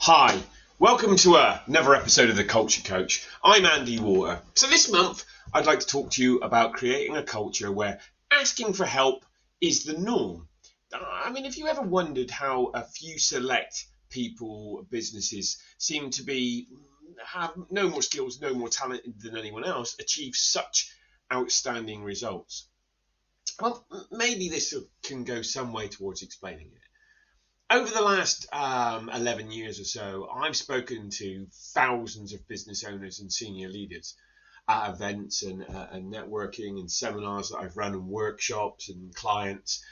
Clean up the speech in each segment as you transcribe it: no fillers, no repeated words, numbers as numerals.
Hi, welcome to another episode of The Culture Coach. I'm Andy Water. So this month, I'd like to talk to you about creating a culture where asking for help is the norm. I mean, if you ever wondered how a few select people, businesses, seem to have no more skills, no more talent than anyone else, achieve such outstanding results. Well, maybe this can go some way towards explaining it. Over the last 11 years or so, I've spoken to thousands of business owners and senior leaders at events and networking and seminars that I've run and workshops and clients.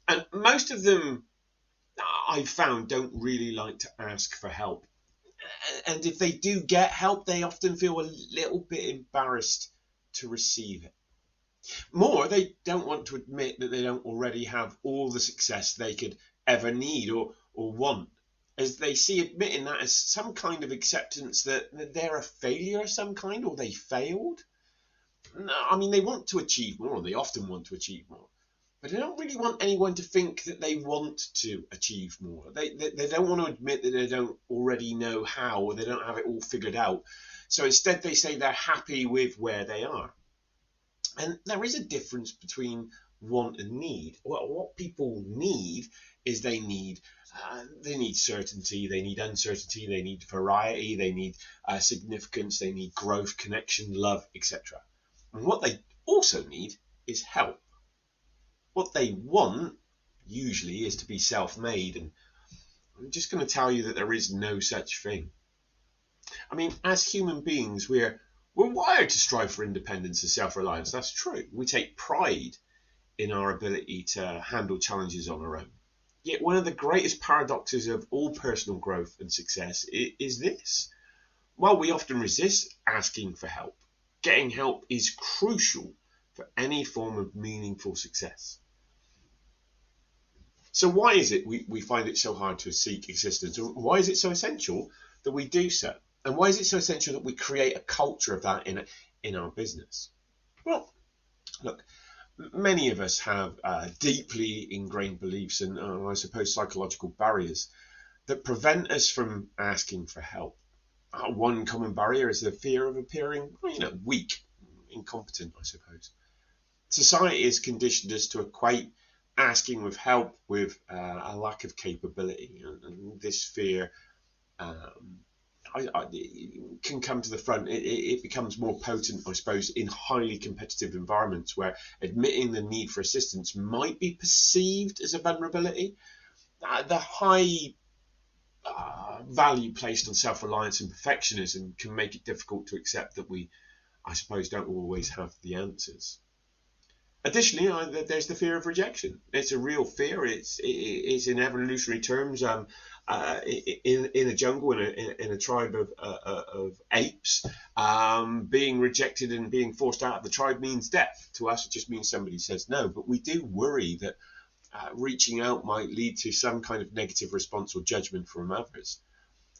And most of them, I've found, don't really like to ask for help. And if they do get help, they often feel a little bit embarrassed to receive it. More, they don't want to admit that they don't already have all the success they could ever need or want, as they see admitting that as some kind of acceptance that they're a failure of some kind or they failed. I mean, they want to achieve more, they often want to achieve more, but they don't really want anyone to think that they want to achieve more. They don't want to admit that they don't already know how or they don't have it all figured out. So instead they say they're happy with where they are. And there is a difference between want and need. What people need is they need certainty, they need uncertainty, they need variety, they need significance, they need growth, connection, love, etc. And what they also need is help. What they want usually is to be self-made, and I'm just going to tell you that there is no such thing. I mean, as human beings, we're wired to strive for independence and self-reliance. That's true. We take pride in our ability to handle challenges on our own. Yet one of the greatest paradoxes of all personal growth and success is this. While we often resist asking for help, getting help is crucial for any form of meaningful success. So why is it we find it so hard to seek assistance? Why is it so essential that we do so? And why is it so essential that we create a culture of that in our business? Well, look, many of us have deeply ingrained beliefs and I suppose psychological barriers that prevent us from asking for help. One common barrier is the fear of appearing, weak, incompetent, I suppose. Society has conditioned us to equate asking with help with a lack of capability, and this fear can come to the front. It becomes more potent, I suppose, in highly competitive environments where admitting the need for assistance might be perceived as a vulnerability. The high value placed on self-reliance and perfectionism can make it difficult to accept that we, I suppose, don't always have the answers. Additionally, there's the fear of rejection. It's a real fear. It's in evolutionary terms, in a jungle, in a tribe of apes, being rejected and being forced out of the tribe means death. To us, it just means somebody says no. But we do worry that reaching out might lead to some kind of negative response or judgment from others.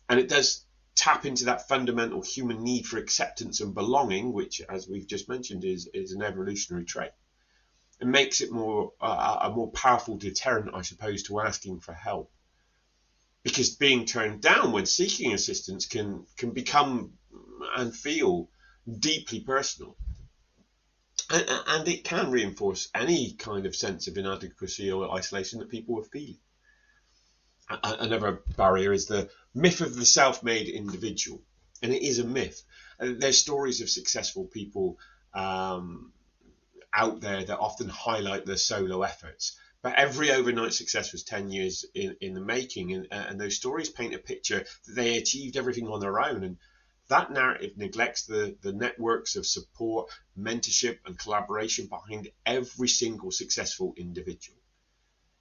And it does tap into that fundamental human need for acceptance and belonging, which, as we've just mentioned, is an evolutionary trait. It makes it a more powerful deterrent, I suppose, to asking for help. Because being turned down when seeking assistance can become and feel deeply personal. And it can reinforce any kind of sense of inadequacy or isolation that people are feeling. Another barrier is the myth of the self-made individual. And it is a myth. There's stories of successful people out there that often highlight their solo efforts. But every overnight success was 10 years in the making. And those stories paint a picture that they achieved everything on their own. And that narrative neglects the networks of support, mentorship, and collaboration behind every single successful individual.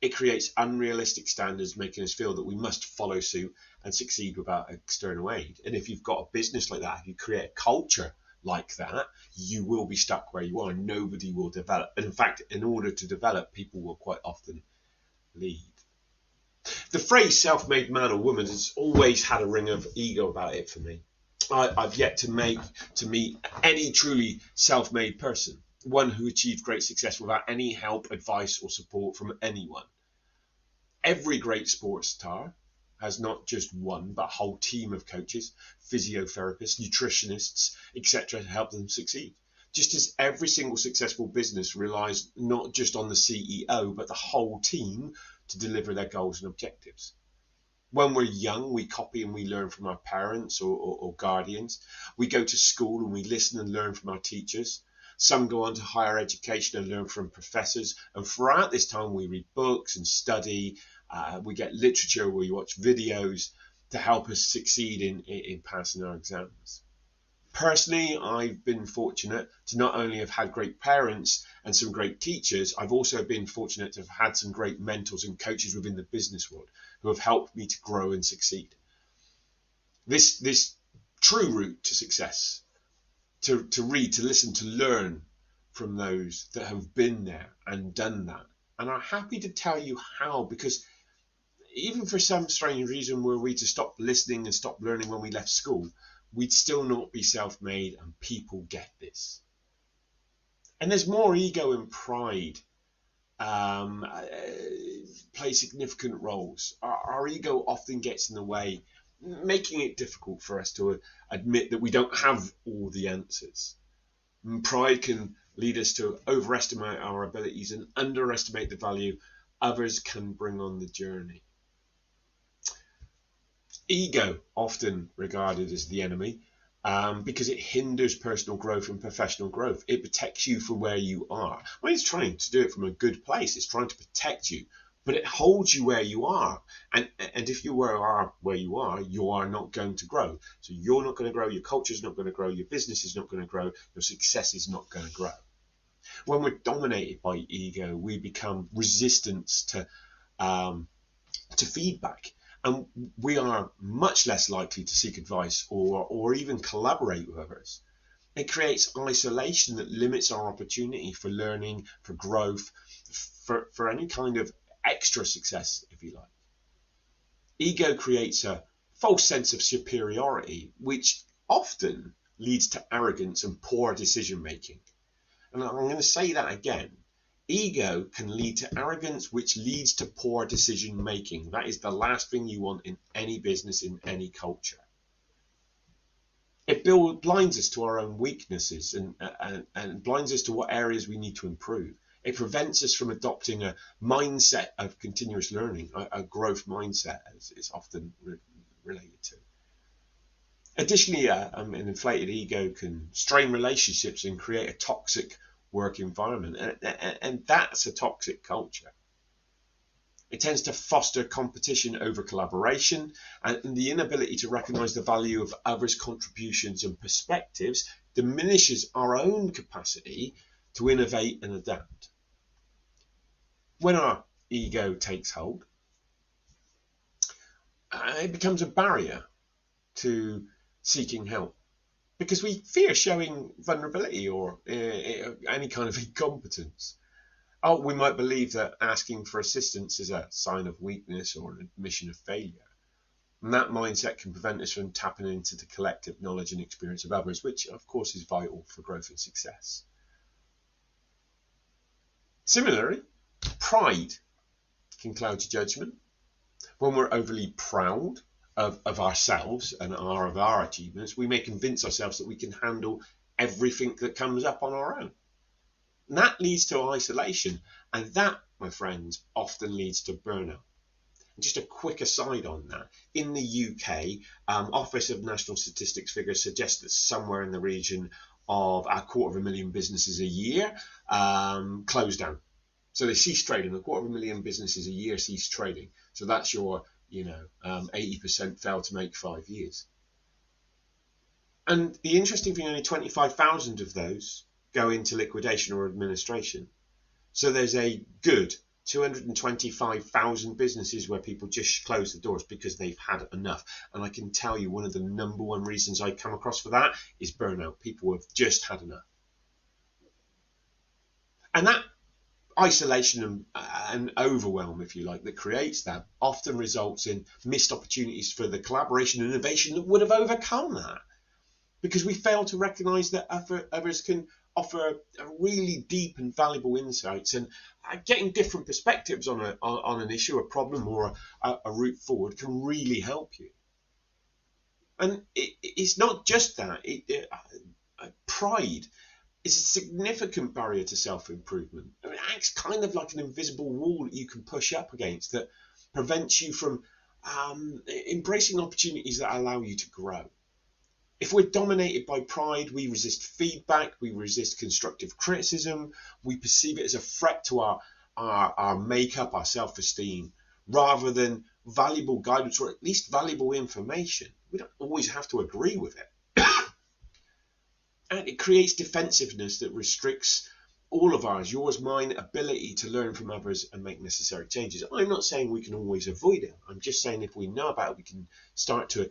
It creates unrealistic standards, making us feel that we must follow suit and succeed without external aid. And if you've got a business like that, if you create a culture like that, you will be stuck where you are and nobody will develop. And in fact, in order to develop, people will quite often leave. The phrase self-made man or woman has always had a ring of ego about it for me. I've yet to meet any truly self-made person, one who achieved great success without any help, advice or support from anyone. Every great sports star has not just one, but a whole team of coaches, physiotherapists, nutritionists, etc. to help them succeed. Just as every single successful business relies not just on the CEO, but the whole team to deliver their goals and objectives. When we're young, we copy and we learn from our parents or guardians. We go to school and we listen and learn from our teachers. Some go on to higher education and learn from professors. And throughout this time, we read books and study. We get literature, we watch videos to help us succeed in passing our exams. Personally, I've been fortunate to not only have had great parents and some great teachers, I've also been fortunate to have had some great mentors and coaches within the business world who have helped me to grow and succeed. This true route to success, to read, to listen, to learn from those that have been there and done that, and are happy to tell you how, because even for some strange reason were we to stop listening and stop learning when we left school, we'd still not be self-made, and people get this. And there's more ego and pride play significant roles. Our ego often gets in the way, making it difficult for us to admit that we don't have all the answers. And pride can lead us to overestimate our abilities and underestimate the value others can bring on the journey. Ego, often regarded as the enemy, because it hinders personal growth and professional growth. It protects you from where you are. Well, it's trying to do it from a good place. It's trying to protect you, but it holds you where you are. And if you are where you are not going to grow. So you're not going to grow, your culture is not going to grow, your business is not going to grow, your success is not going to grow. When we're dominated by ego, we become resistant to feedback. And we are much less likely to seek advice or even collaborate with others. It creates isolation that limits our opportunity for learning, for growth, for any kind of extra success, if you like. Ego creates a false sense of superiority, which often leads to arrogance and poor decision making. And I'm going to say that again. Ego can lead to arrogance, which leads to poor decision making. That is the last thing you want in any business, in any culture. It blinds us to our own weaknesses and blinds us to what areas we need to improve. It prevents us from adopting a mindset of continuous learning, a growth mindset, as it's often related to. Additionally, an inflated ego can strain relationships and create a toxic work environment, and that's a toxic culture. It tends to foster competition over collaboration, and the inability to recognize the value of others' contributions and perspectives diminishes our own capacity to innovate and adapt. When our ego takes hold, it becomes a barrier to seeking help, because we fear showing vulnerability or any kind of incompetence. We might believe that asking for assistance is a sign of weakness or an admission of failure. And that mindset can prevent us from tapping into the collective knowledge and experience of others, which of course is vital for growth and success. Similarly, pride can cloud your judgment. When we're overly proud of ourselves and of our achievements, we may convince ourselves that we can handle everything that comes up on our own. And that leads to isolation, and that, my friends, often leads to burnout. And just a quick aside on that, in the UK, Office of National Statistics figures suggest that somewhere in the region of 250,000 businesses a year close down. So they cease trading. 250,000 businesses a year cease trading. So that's your 80% failed to make 5 years. And the interesting thing, only 25,000 of those go into liquidation or administration. So there's a good 225,000 businesses where people just close the doors because they've had enough. And I can tell you, one of the number one reasons I come across for that is burnout. People have just had enough. And that isolation and overwhelm, if you like, that creates that often results in missed opportunities for the collaboration and innovation that would have overcome that, because we fail to recognize that others can offer really deep and valuable insights, and getting different perspectives on an issue, a problem, or a route forward can really help you. And it's not just that. Pride is a significant barrier to self-improvement. I mean, it acts kind of like an invisible wall that you can push up against that prevents you from embracing opportunities that allow you to grow. If we're dominated by pride, we resist feedback, we resist constructive criticism, we perceive it as a threat to our makeup, our self-esteem, rather than valuable guidance or at least valuable information. We don't always have to agree with it. And it creates defensiveness that restricts all of ours, yours, mine, ability to learn from others and make necessary changes. I'm not saying we can always avoid it. I'm just saying if we know about it, we can start to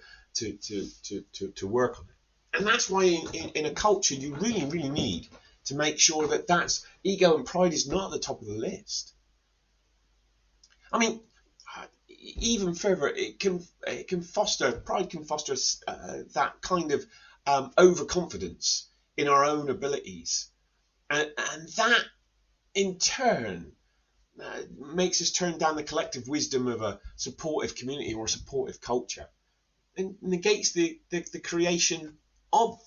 work on it. And that's why in a culture, you really, really need to make sure that that's ego and pride is not at the top of the list. I mean, even further, pride can foster that kind of overconfidence in our own abilities, and that in turn makes us turn down the collective wisdom of a supportive community or a supportive culture, and negates the creation of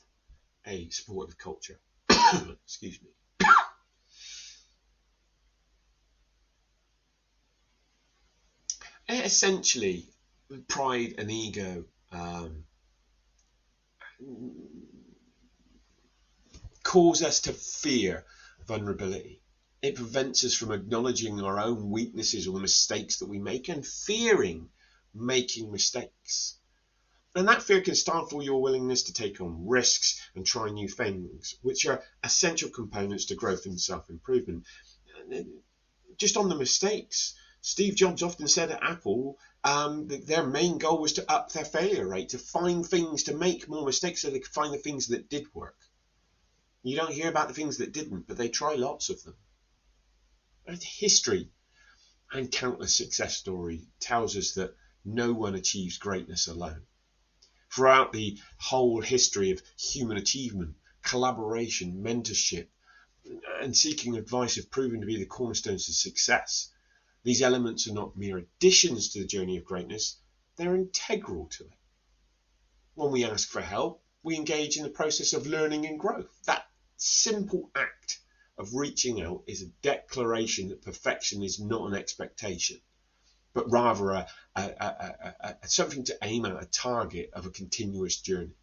a supportive culture. Excuse me. Essentially, pride and ego cause us to fear vulnerability. It prevents us from acknowledging our own weaknesses or the mistakes that we make and fearing making mistakes. And that fear can stifle your willingness to take on risks and try new things, which are essential components to growth and self-improvement. Just on the mistakes, Steve Jobs often said at Apple that their main goal was to up their failure rate, to find things, to make more mistakes so they could find the things that did work. You don't hear about the things that didn't, but they try lots of them. And history and countless success stories tells us that no one achieves greatness alone. Throughout the whole history of human achievement, collaboration, mentorship, and seeking advice have proven to be the cornerstones of success. These elements are not mere additions to the journey of greatness, they're integral to it. When we ask for help, we engage in the process of learning and growth. That simple act of reaching out is a declaration that perfection is not an expectation, but rather something to aim at, a target of a continuous journey.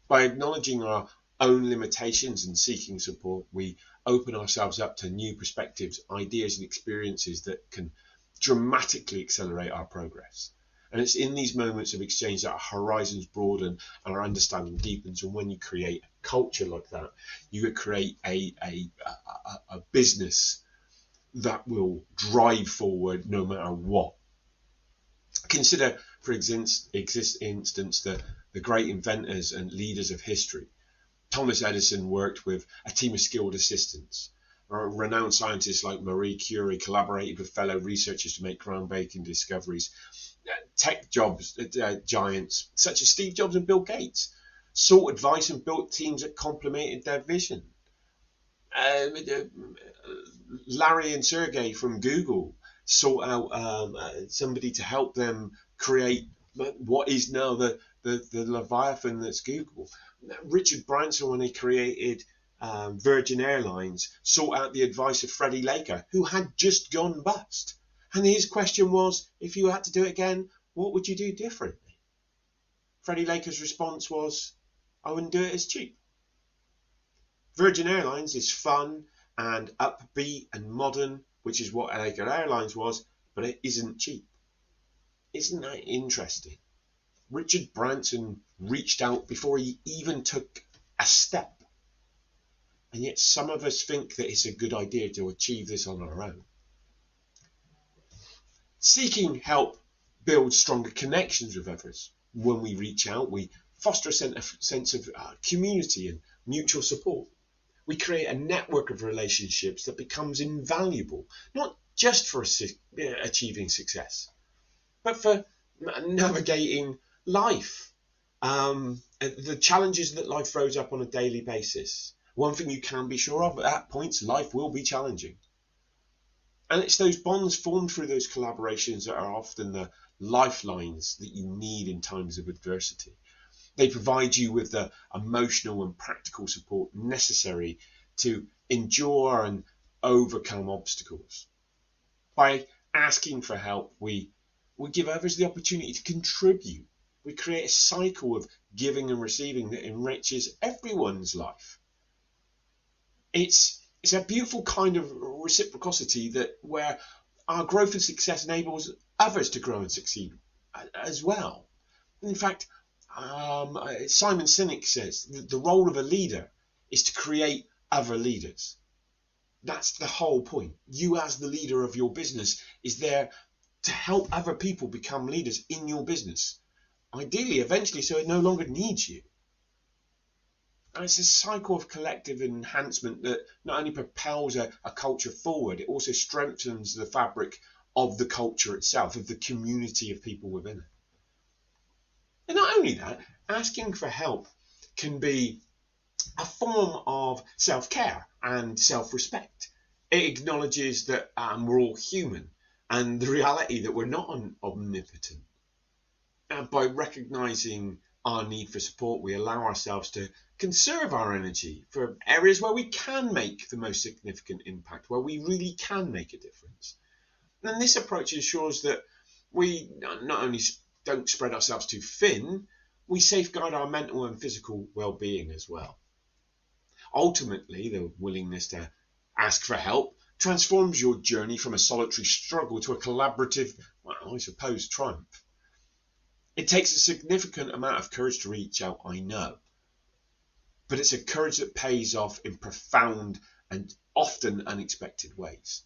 By acknowledging our own limitations and seeking support, we open ourselves up to new perspectives, ideas and experiences that can dramatically accelerate our progress. And it's in these moments of exchange that our horizons broaden and our understanding deepens. And when you create a culture like that, you could create a business that will drive forward no matter what. Consider, for instance, the great inventors and leaders of history. Thomas Edison worked with a team of skilled assistants. Renowned scientists like Marie Curie collaborated with fellow researchers to make groundbreaking discoveries. Tech giants such as Steve Jobs and Bill Gates sought advice and built teams that complemented their vision. Larry and Sergey from Google sought out somebody to help them create what is now the Leviathan that's Google. Richard Branson, when he created Virgin Airlines, sought out the advice of Freddie Laker, who had just gone bust. And his question was, if you had to do it again, what would you do differently? Freddie Laker's response was, I wouldn't do it as cheap. Virgin Airlines is fun and upbeat and modern, which is what Laker Airlines was, but it isn't cheap. Isn't that interesting? Richard Branson reached out before he even took a step. And yet some of us think that it's a good idea to achieve this on our own. Seeking help builds stronger connections with others. When we reach out, we foster a sense of community and mutual support. We create a network of relationships that becomes invaluable, not just for achieving success, but for navigating life, the challenges that life throws up on a daily basis. one thing you can be sure of, at points life will be challenging. And it's those bonds formed through those collaborations that are often the lifelines that you need in times of adversity. They provide you with the emotional and practical support necessary to endure and overcome obstacles. By asking for help, we give others the opportunity to contribute. We create a cycle of giving and receiving that enriches everyone's life. It's a beautiful kind of reciprocity where our growth and success enables others to grow and succeed as well. In fact, Simon Sinek says that the role of a leader is to create other leaders. That's the whole point. You, as the leader of your business, is there to help other people become leaders in your business. Ideally, eventually, so it no longer needs you. And it's a cycle of collective enhancement that not only propels a culture forward, it also strengthens the fabric of the culture itself, of the community of people within it. And not only that, asking for help can be a form of self-care and self-respect. It acknowledges that we're all human and the reality that we're not omnipotent. And by recognizing our need for support, we allow ourselves to conserve our energy for areas where we can make the most significant impact, where we really can make a difference. And this approach ensures that we not only don't spread ourselves too thin, we safeguard our mental and physical well-being as well. Ultimately, the willingness to ask for help transforms your journey from a solitary struggle to a collaborative, well, I suppose, triumph. It takes a significant amount of courage to reach out, I know. But it's a courage that pays off in profound and often unexpected ways.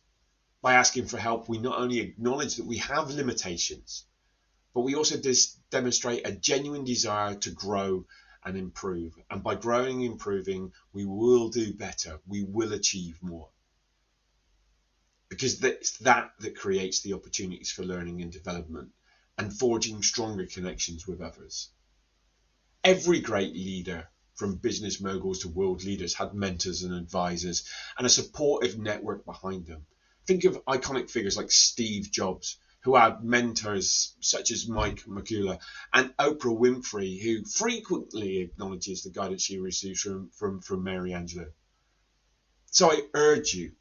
By asking for help, we not only acknowledge that we have limitations, but we also demonstrate a genuine desire to grow and improve. And by growing and improving, we will do better. We will achieve more. Because it's that creates the opportunities for learning and development and forging stronger connections with others. Every great leader, from business moguls to world leaders, had mentors and advisors and a supportive network behind them. Think of iconic figures like Steve Jobs, who had mentors such as Mike McCullough, and Oprah Winfrey, who frequently acknowledges the guidance she receives from Mary Angelou. So I urge you,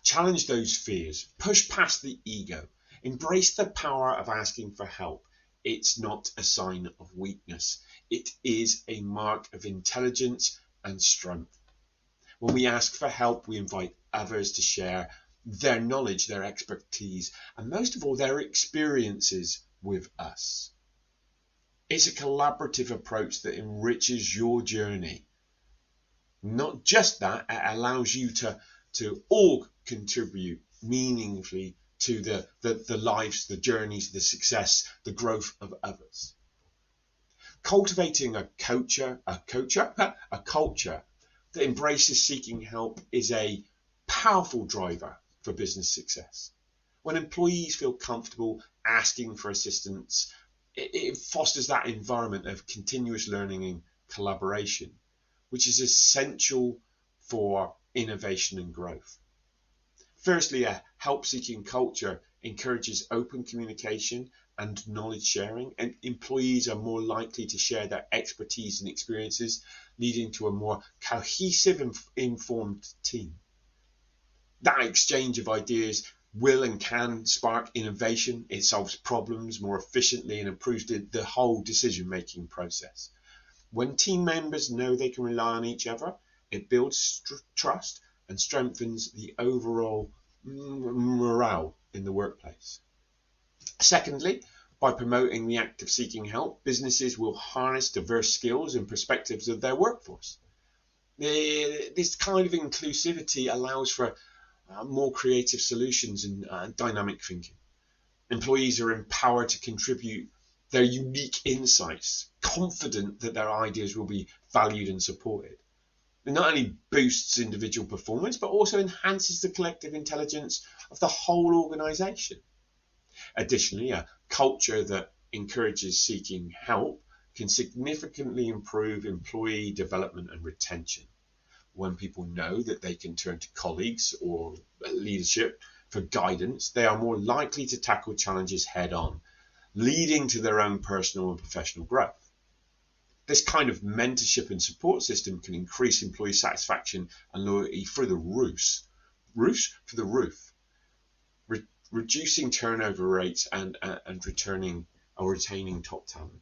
challenge those fears, push past the ego, embrace the power of asking for help. It's not a sign of weakness. It is a mark of intelligence and strength. When we ask for help, we invite others to share their knowledge, their expertise, and most of all, their experiences with us. It's a collaborative approach that enriches your journey. Not just that, it allows you to all contribute meaningfully to the lives, the journeys, the success, the growth of others. Cultivating a culture that embraces seeking help is a powerful driver for business success. When employees feel comfortable asking for assistance, it fosters that environment of continuous learning and collaboration, which is essential for innovation and growth. Firstly, a help-seeking culture encourages open communication and knowledge sharing, and employees are more likely to share their expertise and experiences, leading to a more cohesive and informed team. That exchange of ideas will and can spark innovation. It solves problems more efficiently and improves the whole decision-making process. When team members know they can rely on each other, it builds trust and strengthens the overall morale in the workplace. Secondly, by promoting the act of seeking help, businesses will harness diverse skills and perspectives of their workforce. This kind of inclusivity allows for more creative solutions and dynamic thinking. Employees are empowered to contribute their unique insights, confident that their ideas will be valued and supported. It not only boosts individual performance, but also enhances the collective intelligence of the whole organization. Additionally, a culture that encourages seeking help can significantly improve employee development and retention. when people know that they can turn to colleagues or leadership for guidance, they are more likely to tackle challenges head on, leading to their own personal and professional growth. This kind of mentorship and support system can increase employee satisfaction and loyalty through the roof, reducing turnover rates and retaining top talent.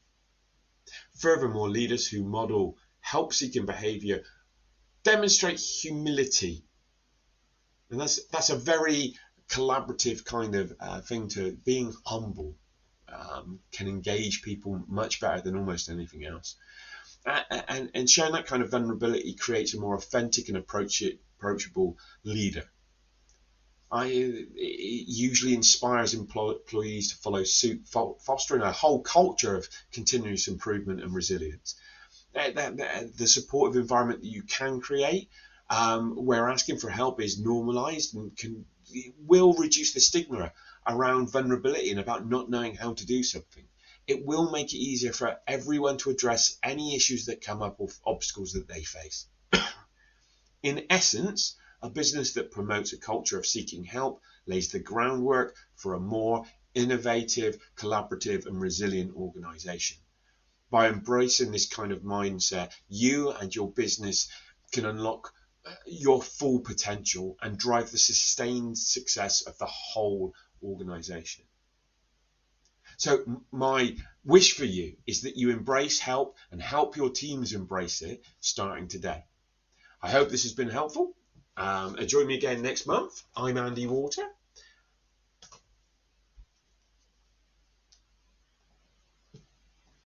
Furthermore, leaders who model help-seeking behaviour demonstrate humility, and that's a very collaborative kind of thing. To being humble can engage people much better than almost anything else. And showing that kind of vulnerability creates a more authentic and approachable leader. It usually inspires employees to follow suit, fostering a whole culture of continuous improvement and resilience. The supportive environment that you can create, where asking for help is normalized and will reduce the stigma around vulnerability and about not knowing how to do something. It will make it easier for everyone to address any issues that come up or obstacles that they face. In essence, a business that promotes a culture of seeking help lays the groundwork for a more innovative, collaborative, and resilient organization. By embracing this kind of mindset, you and your business can unlock your full potential and drive the sustained success of the whole organization. So my wish for you is that you embrace help and help your teams embrace it starting today. I hope this has been helpful. Join me again next month. I'm Andy Water.